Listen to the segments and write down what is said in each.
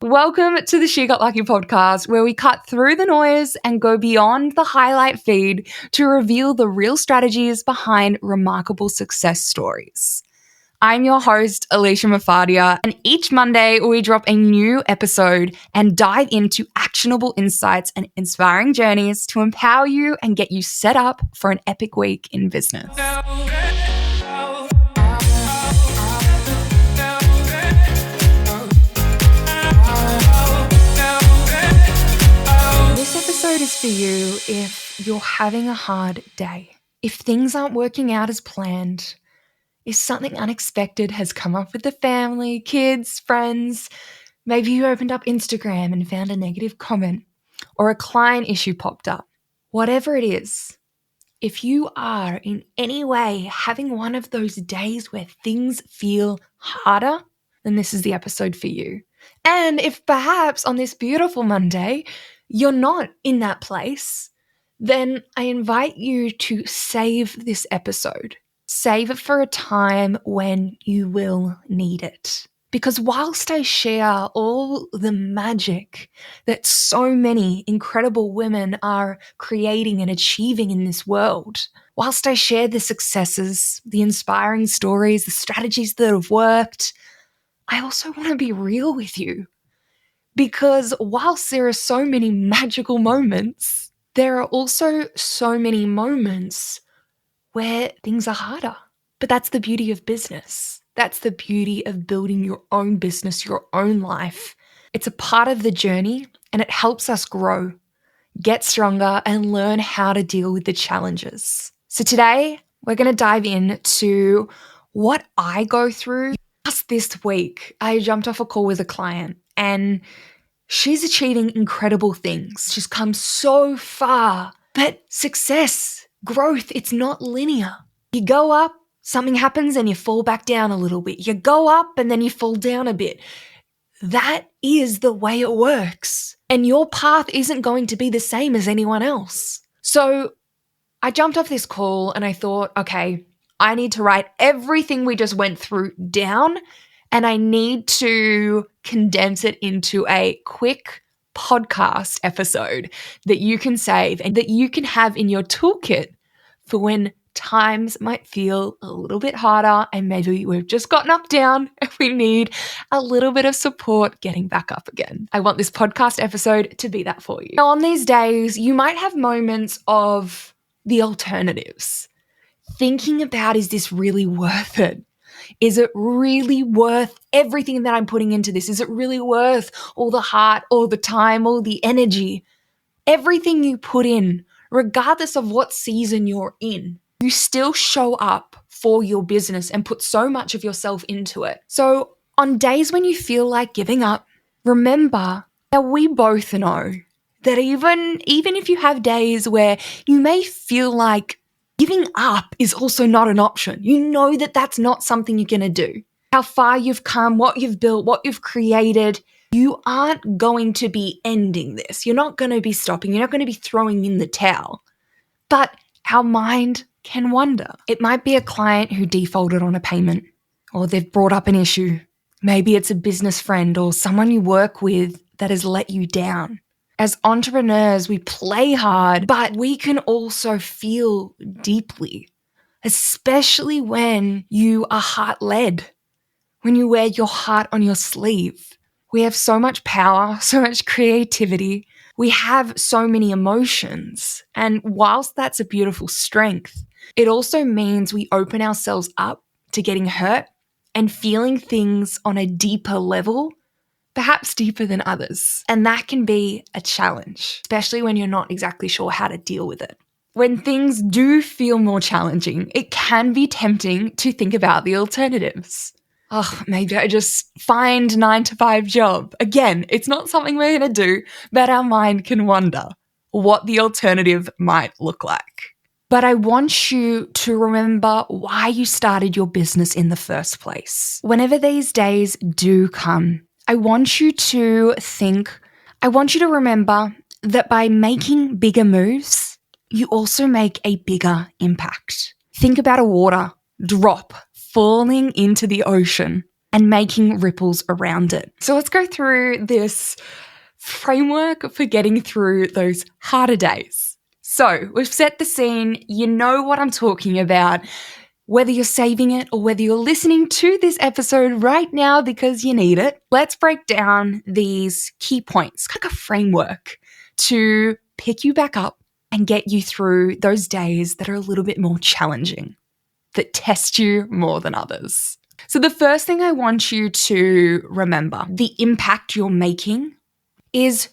Welcome to the She Got Lucky podcast, where we cut through the noise and go beyond the highlight feed to reveal the real strategies behind remarkable success stories. I'm your host, Alicia Mafadia, and each Monday we drop a new episode and dive into actionable insights and inspiring journeys to empower you and get you set up for an epic week in business. This episode is for you if you're having a hard day, if things aren't working out as planned, if something unexpected has come up with the family, kids, friends, maybe you opened up Instagram and found a negative comment, or a client issue popped up. Whatever it is, if you are in any way having one of those days where things feel harder, then this is the episode for you. And if perhaps on this beautiful Monday, you're not in that place, then I invite you to save this episode. Save it for a time when you will need it. Because whilst I share all the magic that so many incredible women are creating and achieving in this world, whilst I share the successes, the inspiring stories, the strategies that have worked, I also want to be real with you. Because whilst there are so many magical moments, there are also so many moments where things are harder. But that's the beauty of business. That's the beauty of building your own business, your own life. It's a part of the journey and it helps us grow, get stronger, and learn how to deal with the challenges. So today, we're going to dive into what I go through. Just this week, I jumped off a call with a client and she's achieving incredible things. She's come so far. But success, growth, it's not linear. You go up, something happens and you fall back down a little bit. You go up and then you fall down a bit. That is the way it works. And your path isn't going to be the same as anyone else. So I jumped off this call and I thought, okay, I need to write everything we just went through down and I need to condense it into a quick podcast episode that you can save and that you can have in your toolkit for when times might feel a little bit harder and maybe we've just got knocked down and we need a little bit of support getting back up again. I want this podcast episode to be that for you. Now, on these days, you might have moments of the alternatives. Thinking about, is this really worth it? Is it really worth everything that I'm putting into this? Is it really worth all the heart, all the time, all the energy? Everything you put in, regardless of what season you're in, you still show up for your business and put so much of yourself into it. So on days when you feel like giving up, remember that we both know that even if you have days where you may feel like giving up is also not an option. You know that that's not something you're going to do. How far you've come, what you've built, what you've created, you aren't going to be ending this. You're not going to be stopping. You're not going to be throwing in the towel. But our mind can wander. It might be a client who defaulted on a payment, or they've brought up an issue. Maybe it's a business friend or someone you work with that has let you down. As entrepreneurs, we play hard, but we can also feel deeply, especially when you are heart-led, when you wear your heart on your sleeve. We have so much power, so much creativity. We have so many emotions. And whilst that's a beautiful strength, it also means we open ourselves up to getting hurt and feeling things on a deeper level, perhaps deeper than others. And that can be a challenge, especially when you're not exactly sure how to deal with it. When things do feel more challenging, it can be tempting to think about the alternatives. Oh, maybe I just find a 9-to-5 job. Again, it's not something we're going to do, but our mind can wonder what the alternative might look like. But I want you to remember why you started your business in the first place. Whenever these days do come, I want you to remember that by making bigger moves, you also make a bigger impact. Think about a water drop falling into the ocean. and making ripples around it. So let's go through this framework for getting through those harder days. So we've set the scene. You know what I'm talking about. Whether you're saving it or whether you're listening to this episode right now because you need it, let's break down these key points, like a framework to pick you back up and get you through those days that are a little bit more challenging, that test you more than others. So the first thing I want you to remember, the impact you're making is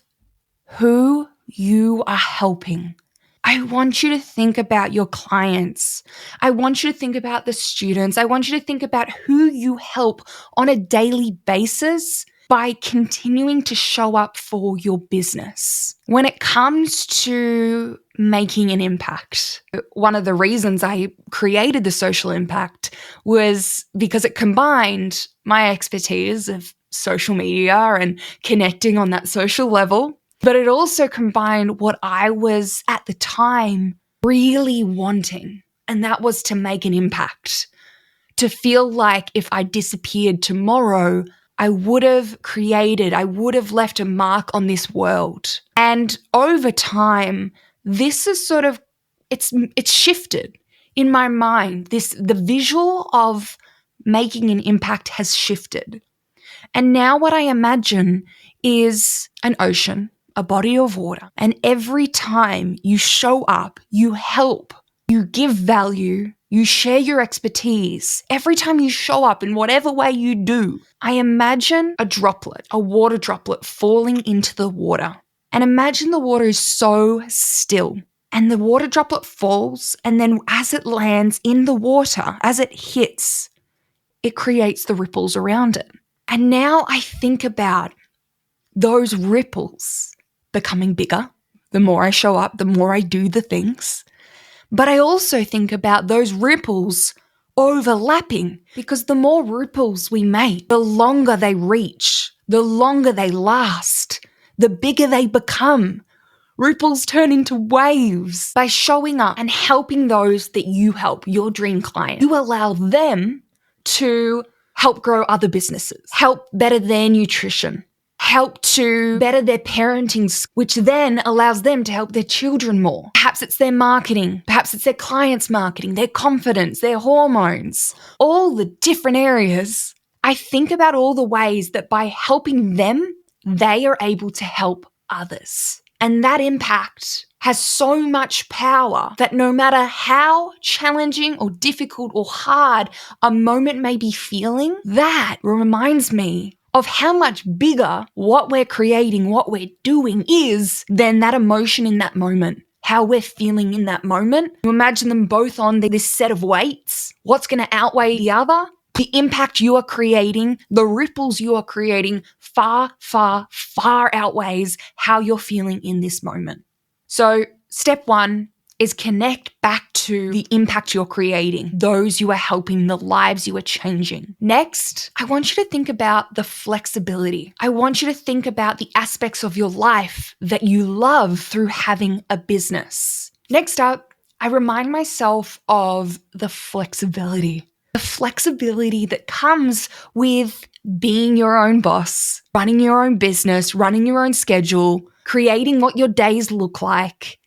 who you are helping. I want you to think about your clients. I want you to think about the students. I want you to think about who you help on a daily basis by continuing to show up for your business. When it comes to making an impact, one of the reasons I created the Social Impact was because it combined my expertise of social media and connecting on that social level, but it also combined what I was at the time really wanting, and that was to make an impact, to feel like if I disappeared tomorrow, I would have left a mark on this world. And over time, this is sort of, it's shifted in my mind. The visual of making an impact has shifted. And now what I imagine is an ocean, a body of water. And every time you show up, you help, you give value, you share your expertise. Every time you show up in whatever way you do, I imagine a water droplet falling into the water. And imagine the water is so still. And the water droplet falls, and then as it lands in the water, as it hits, it creates the ripples around it. And now I think about those ripples becoming bigger. The more I show up, the more I do the things. But I also think about those ripples overlapping, because the more ripples we make, the longer they reach, the longer they last, the bigger they become. Ripples turn into waves. By showing up and helping those that you help, your dream client, you allow them to help grow other businesses, help better their nutrition, help to better their parenting, which then allows them to help their children more. Perhaps it's their marketing, perhaps it's their clients' marketing, their confidence, their hormones, all the different areas. I think about all the ways that by helping them, they are able to help others. And that impact has so much power that no matter how challenging or difficult or hard a moment may be feeling, that reminds me of how much bigger what we're creating, what we're doing is than that emotion in that moment, how we're feeling in that moment. You imagine them both on this set of weights. What's going to outweigh the other? The impact you are creating, the ripples you are creating far, far, far outweighs how you're feeling in this moment. So step one is connect back to the impact you're creating, those you are helping, the lives you are changing. Next, I want you to think about the flexibility. I want you to think about the aspects of your life that you love through having a business. Next up, I remind myself of the flexibility. The flexibility that comes with being your own boss, running your own business, running your own schedule, creating what your days look like.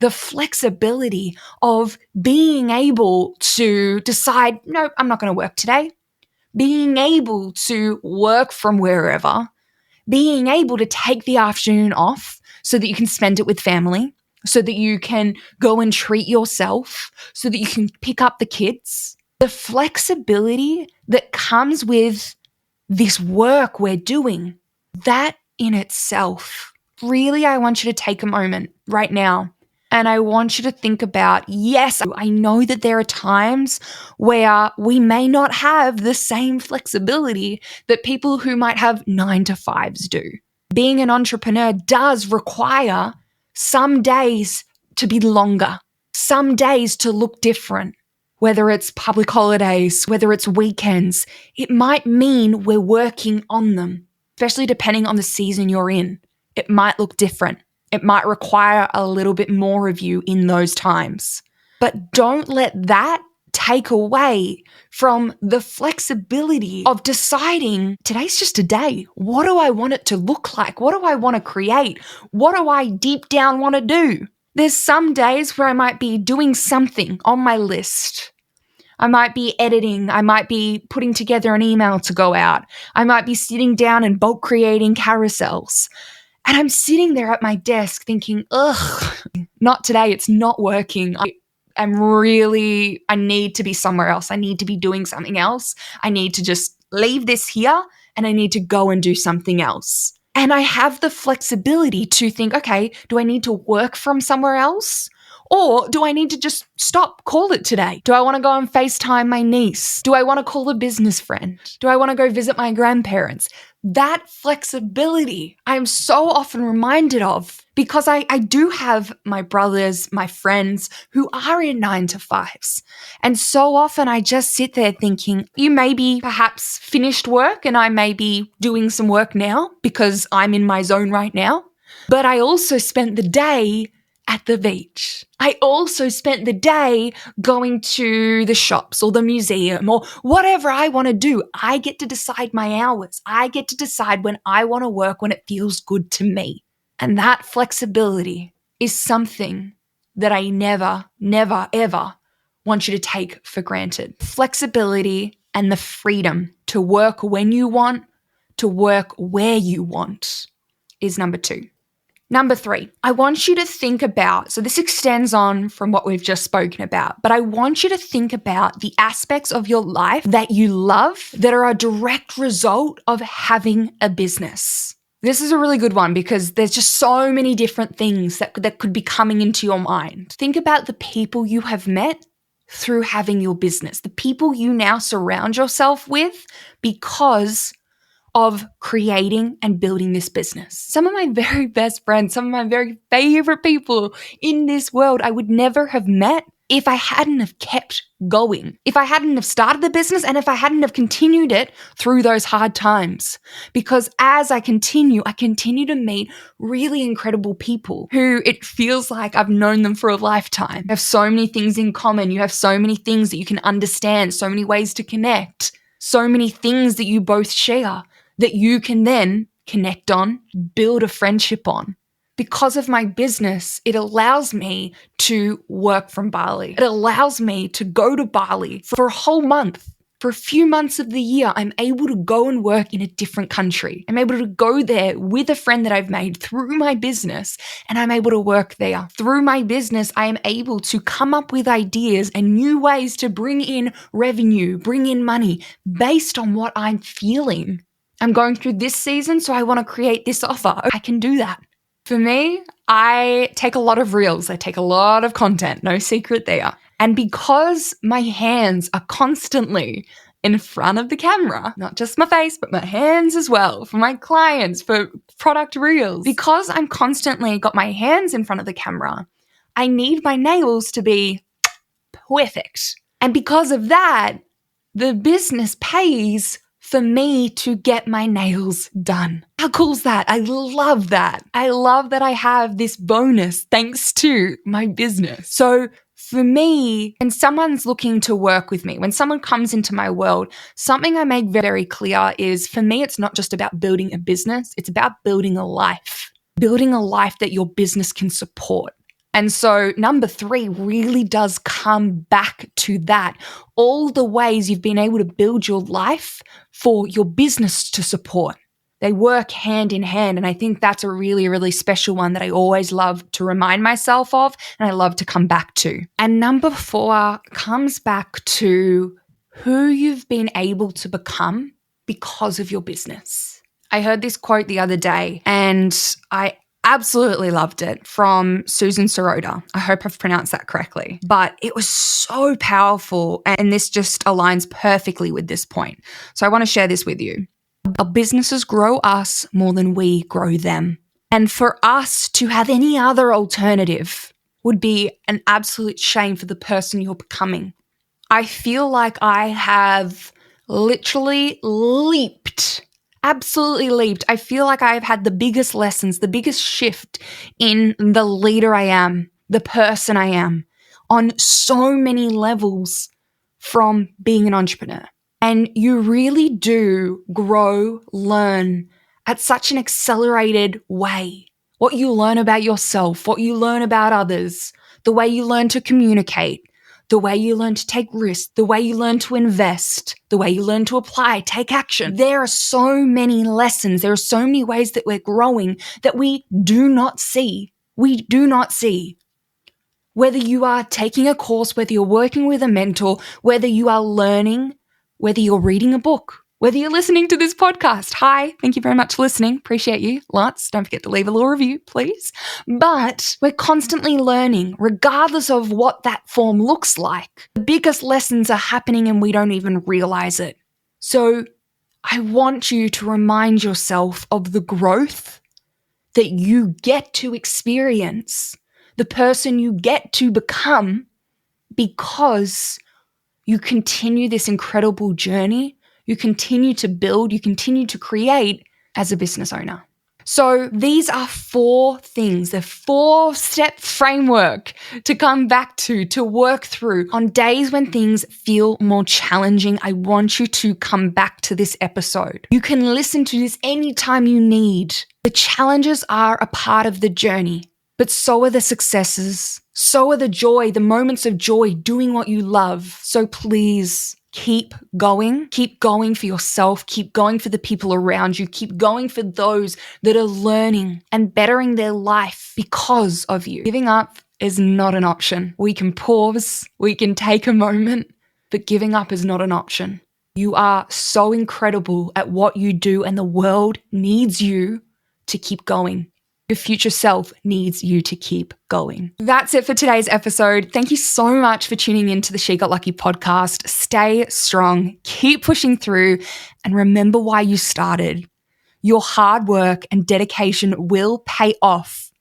The flexibility of being able to decide, no, I'm not going to work today. Being able to work from wherever. Being able to take the afternoon off so that you can spend it with family, so that you can go and treat yourself, so that you can pick up the kids. The flexibility that comes with this work we're doing, that in itself, really, I want you to take a moment right now. And I want you to think about, yes, I know that there are times where we may not have the same flexibility that people who might have 9-to-5s do. Being an entrepreneur does require some days to be longer, some days to look different. Whether it's public holidays, whether it's weekends, it might mean we're working on them, especially depending on the season you're in. It might look different. It might require a little bit more of you in those times. But don't let that take away from the flexibility of deciding today's just a day. What do I want it to look like? What do I want to create? What do I deep down want to do? There's some days where I might be doing something on my list. I might be editing. I might be putting together an email to go out. I might be sitting down and bulk creating carousels. And I'm sitting there at my desk thinking, ugh, not today. It's not working. I need to be somewhere else. I need to be doing something else. I need to just leave this here and I need to go and do something else. And I have the flexibility to think, okay, do I need to work from somewhere else? Or do I need to just stop, call it today? Do I want to go and FaceTime my niece? Do I want to call a business friend? Do I want to go visit my grandparents? That flexibility I am so often reminded of because I do have my brothers, my friends who are in 9-to-5s. And so often I just sit there thinking, you may be perhaps finished work and I may be doing some work now because I'm in my zone right now. But I also spent the day at the beach. I also spent the day going to the shops or the museum or whatever I want to do. I get to decide my hours. I get to decide when I want to work, when it feels good to me. And that flexibility is something that I never, ever want you to take for granted. Flexibility and the freedom to work when you want, to work where you want is number 2. Number 3, I want you to think about, so this extends on from what we've just spoken about, but I want you to think about the aspects of your life that you love that are a direct result of having a business. This is a really good one because there's just so many different things that could be coming into your mind. Think about the people you have met through having your business, the people you now surround yourself with because of creating and building this business. Some of my very best friends, some of my very favorite people in this world, I would never have met if I hadn't have kept going, if I hadn't have started the business and if I hadn't have continued it through those hard times. Because as I continue to meet really incredible people who it feels like I've known them for a lifetime. You have so many things in common. You have so many things that you can understand, so many ways to connect, so many things that you both share that you can then connect on, build a friendship on. Because of my business, it allows me to work from Bali. It allows me to go to Bali for a whole month. For a few months of the year, I'm able to go and work in a different country. I'm able to go there with a friend that I've made through my business, and I'm able to work there. Through my business, I am able to come up with ideas and new ways to bring in revenue, bring in money based on what I'm feeling. I'm going through this season, so I want to create this offer. I can do that. For me, I take a lot of reels. I take a lot of content, no secret there. And because my hands are constantly in front of the camera, not just my face, but my hands as well, for my clients, for product reels, because I'm constantly got my hands in front of the camera, I need my nails to be perfect. And because of that, the business pays for me to get my nails done. How cool is that? I love that. I love that I have this bonus thanks to my business. So for me, when someone's looking to work with me, when someone comes into my world, something I make very clear is for me, it's not just about building a business. It's about building a life that your business can support. And so number 3 really does come back to that. All the ways you've been able to build your life for your business to support. They work hand in hand. And I think that's a really, really special one that I always love to remind myself of and I love to come back to. And number 4 comes back to who you've been able to become because of your business. I heard this quote the other day and I absolutely loved it from Susan Sirota. I hope I've pronounced that correctly. But it was so powerful and this just aligns perfectly with this point. So I want to share this with you. Our businesses grow us more than we grow them. And for us to have any other alternative would be an absolute shame for the person you're becoming. I feel like I have literally absolutely leaped. I feel like I've had the biggest lessons, the biggest shift in the leader I am, the person I am, on so many levels from being an entrepreneur. And you really do grow, learn at such an accelerated way. What you learn about yourself, what you learn about others, the way you learn to communicate, the way you learn to take risks, the way you learn to invest, the way you learn to apply, take action. There are so many lessons. There are so many ways that we're growing that we do not see. We do not see. Whether you are taking a course, whether you're working with a mentor, whether you are learning, whether you're reading a book, whether you're listening to this podcast. Hi, thank you very much for listening. Appreciate you lots. Don't forget to leave a little review, please. But we're constantly learning, regardless of what that form looks like. The biggest lessons are happening and we don't even realize it. So I want you to remind yourself of the growth that you get to experience, the person you get to become, because you continue this incredible journey, you continue to build, you continue to create as a business owner. So these are 4 things, the 4-step framework to come back to work through on days when things feel more challenging. I want you to come back to this episode. You can listen to this anytime you need. The challenges are a part of the journey, but so are the successes. So are the joy, the moments of joy, doing what you love. So please keep going for yourself, keep going for the people around you, keep going for those that are learning and bettering their life because of you. Giving up is not an option. We can pause, we can take a moment, but giving up is not an option. You are so incredible at what you do and the world needs you to keep going. Your future self needs you to keep going. That's it for today's episode. Thank you so much for tuning into the She Got Lucky podcast. Stay strong, keep pushing through, and remember why you started. Your hard work and dedication will pay off.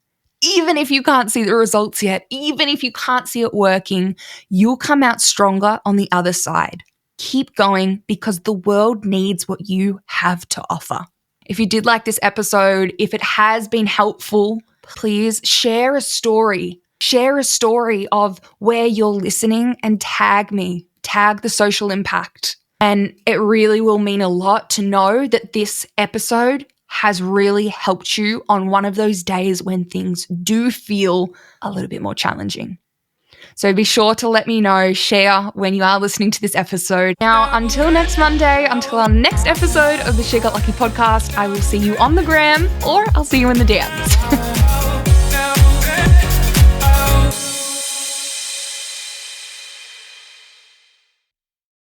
Even if you can't see the results yet, even if you can't see it working, you'll come out stronger on the other side. Keep going because the world needs what you have to offer. If you did like this episode, if it has been helpful, please share a story. Share a story of where you're listening and tag me. Tag the social impact. And it really will mean a lot to know that this episode has really helped you on one of those days when things do feel a little bit more challenging. So be sure to let me know, share when you are listening to this episode. Now, until next Monday, until our next episode of the She Got Lucky podcast, I will see you on the gram or I'll see you in the DMs.